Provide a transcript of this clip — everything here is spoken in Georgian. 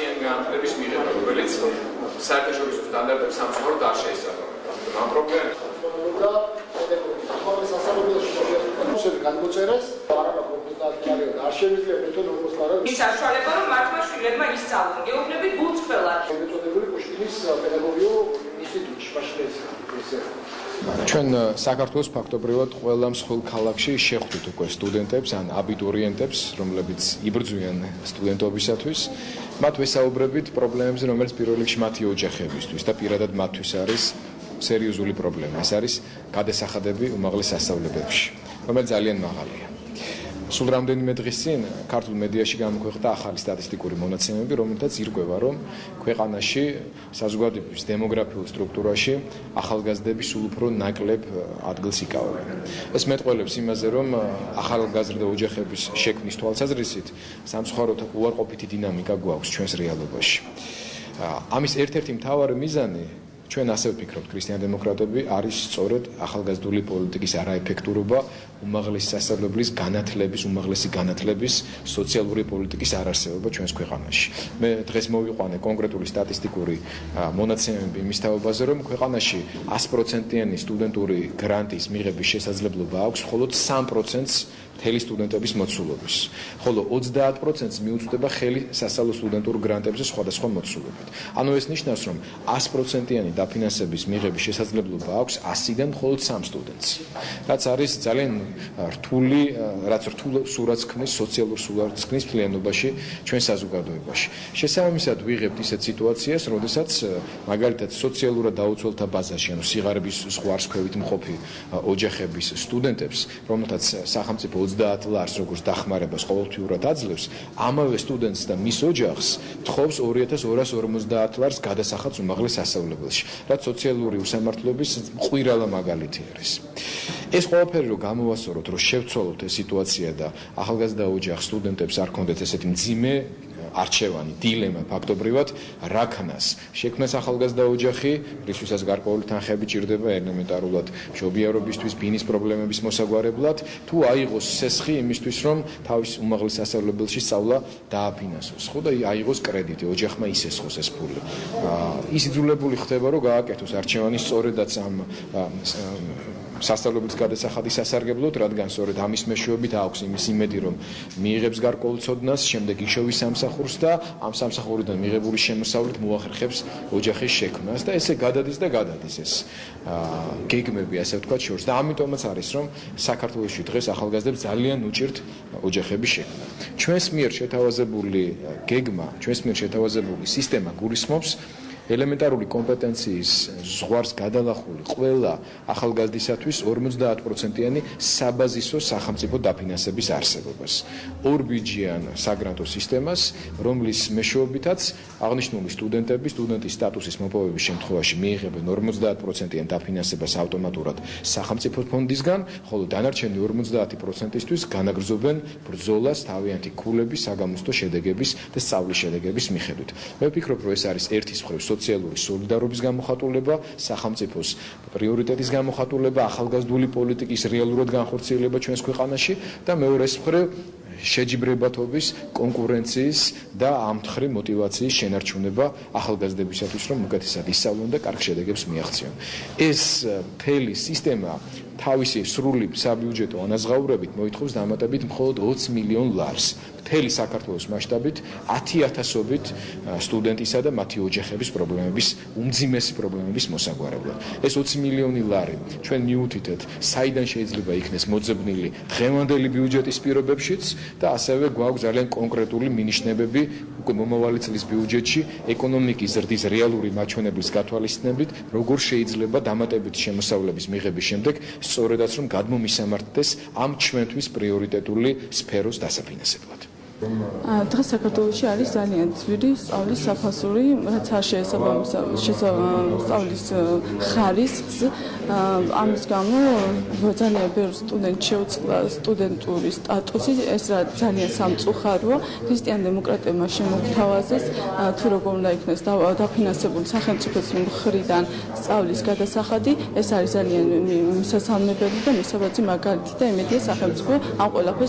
კაციანი განათლების მიღება, რომელიც საერთაშორისო სტანდარტებს სამწუხაროდ არ შეესაბამება. ამ პრობლემას ის საშუალება რომ მართლა შვილებმა ისწავლონ გეუბნებით გულწრფელად ჩვენ საქართველოს ფაქტობრივად ყველა მსხვილ ქალაქში შეხვდით უკვე სტუდენტებს ან აბიტურიენტებს, რომლებიც იბრძვიან სტუდენტობისათვის. მათ ვესაუბრებით პრობლემებზე, რომელიც პირველ რიგში მათი ოჯახებისთვის და პირადად მათთვის არის სერიოზული პრობლემა. ეს არის გადასახადები უმაღლეს სასწავლებელში, რომელიც ძალიან მაღალია. სულ რამდენიმე დღის წინ ქართულ მედიაში გამოქვეყნდა ახალი სტატისტიკური მონაცემები, რომელთაც ირკვევა, რომ ქვეყანაში საზოგადოების დემოგრაფიულ სტრუქტურაში ახალგაზრდები სულ უფრო ნაკლებ ადგილს იკავებენ. ეს მეტყველებს იმაზე, რომ ახალგაზრდა ოჯახების შექმნის თვალსაზრისით სამწუხაროდ უარყოფითი დინამიკა გვაქვს ჩვენს რეალობაში. ამის ერთ-ერთი მთავარი მიზანი ჩვენ ასე ვფიქრობთ ქრისტიან-დემოკრატები არის სწორედ ახალგაზრდული პოლიტიკის არაეფექტურობა უმაღლესი სასწავლებლის განათლების, უმაღლესი განათლების სოციალური პოლიტიკის არარსებობა ჩვენს ქვეყანაში. მე დღეს მოვიყვანე კონკრეტული სტატისტიკური მონაცემები იმის თაობაზე, რომ ქვეყანაში 100%-იანი სტუდენტური გრანტის მიღების შესაძლებლობა აქვს მხოლოდ 3%-ს მთელი სტუდენტების მოცულობის, ხოლო 30%-ს მიუწვდება ხელი სასწავლო სტუდენტურ გრანტებზე სხვადასხვა მოცულობით. ანუ ეს ნიშნავს, რომ 100%-იანი დაფინანსების მიღების შესაძლებლობა აქვს 100-დან მხოლოდ 3 სტუდენტს. რაც არის ძალიან რთული, რაც რთულ სურათს ქმნის, სოციალურ სურათს ქმნის მთლიანობაში ჩვენ საზოგადოებაში. შესაბამისად ვიღებთ ისეთ სიტუაციას, როდესაც მაგალითად სოციალურად დაუცველთა ბაზაში, ანუ სიღარიბის ზღვარს ქვევით მყოფი ოჯახების სტუდენტებს, რომელთაც სახელმწიფო 30 ლარს როგორც დახმარებას ყოველთვიურად აძლევს, ამავე სტუდენტს და მის ოჯახს თხოვს 2250 ლარს გადასახადს უმაღლეს სასწავლებელში, რაც სოციალური უსამართლობის მყვირალა მაგალითი არის. ეს ყველაფერი რომ გამოვასწოროთ, რომ შევცვალოთ ეს სიტუაცია და ახალგაზრდა ოჯახ სტუდენტებს არ ქონდეთ ესეთი მძიმე არჩევანი, დილემა ფაქტობრივად რა ქნას. შექმნას ახალგაზრდა ოჯახი, რისთვისაც გარკვეული თანხები ჭირდება ელემენტარულად მშობიარობისთვის, ბინის პრობლემების მოსაგვარებლად, თუ აიღოს სესხი იმისთვის, რომ თავის უმაღლეს სასწავლებელში სწავლა დააფინანსოს. ხო და აიღოს კრედიტი, ოჯახმა ისესხოს ეს ფული. ის იძულებული ხდება, რომ გააკეთოს არჩევანი სწორედაც ამ სასწავლებლის გადასახადის სასარგებლოდ, რადგან სწორედ ამის მეშვეობით აქვს იმის იმედი, რომ მიიღებს გარკვეულ ცოდნას, შემდეგ იშოვის სამსახურს და ამ სამსახურიდან მიღებული შემოსავლით მოახერხებს ოჯახის შექმნას და ესე გადადის და გადადის ეს გეგმები, ასე ვთქვათ, შორს. და ამიტომაც არის, რომ საქართველოში დღეს ახალგაზრდებს ძალიან უჭირთ ოჯახების შექმნა. ჩვენს მიერ შეთავაზებული გეგმა, ჩვენს მიერ შეთავაზებული სისტემა გულისხმობს ელემენტარული კომპეტენციის ზღვარს გადალახული ყველა ახალგაზრდისათვის 50%-იანი საბაზისო სახელმწიფო დაფინანსების არსებობას. ორბიჯიან საგრანტო სისტემას, რომლის მეშვეობითაც აღნიშნული სტუდენტები სტუდენტის სტატუსის მოპოვების შემთხვევაში მიიღებენ 50%-იან დაფინანსებას ავტომატურად სახელმწიფო ფონდისგან, ხოლო დანარჩენი 50%-ისთვის განაგრძობენ ბრძოლას თავიანთი ქულების, საგამოსტო შედეგების და სწავლის შედეგების მიხედვით. მე ვფიქრობ, რომ ეს არის ერთის მხრივ სოციალური სოლიდარობის გამოხატულება, სახელმწიფოს პრიორიტეტის გამოხატულება, ახალგაზრდული პოლიტიკის რეალურად განხორციელება ჩვენს ქვეყანაში და მეორეს მხრივ შეჯიბრებათობის, კონკურენციის და ამ მხრივ მოტივაციის შენარჩუნება ახალგაზრდებისათვის, რომ უკეთესად ისწავლონ და კარგ შედეგებს მიაღწიონ. ეს მთელი სისტემა თავისი სრული საბიუჯეტო ანაზღაურებით მოითხოვს დამატებით მხოლოდ 20 მილიონ ლარს. მთელი საქართველოს მასშტაბით 10,000-ობით სტუდენტისა და მათი ოჯახების პრობლემების, უმძიმესი პრობლემების მოსაგვარებლად. ეს 20 მილიონი ლარი ჩვენ მიუთითეთ, საიდან შეიძლება იქნეს მოძებნილი დღევანდელი ბიუჯეტის პირობებშიც და ასევე გვაქვს ძალიან კონკრეტული მინიშნებები უკვე მომავალი წლის ბიუჯეტში ეკონომიკის ზრდის რეალური მაჩვენებლის გათვალისწინებით, როგორ შეიძლება დამატებითი შემოსავლების მიღების შემდეგ სწორედაც რომ გადმომისამართდეს ამ ჩვენთვის პრიორიტეტული სფეროს დასაფინანსებლად. დღეს საქართველოში არის ძალიან ძვირი სწავლის საფასური, რაც არ შეესაბამება სწავლის ხარისხს. ამის გამო ძალიან ბევრ სტუდენტს შეუწყდა სტუდენტური სტატუსი, ეს ძალიან სამწუხაროა. ქრისტიან-დემოკრატებმა შემოგთავაზეს, თუ როგორ უნდა იქნეს დაფინანსებული სახელმწიფოს მხრიდან სწავლის გადასახადი, ეს არის ძალიან მისასალმებელი და მისაბაძი მაგალითი და იმედია სახელმწიფო ამ ყველაფერს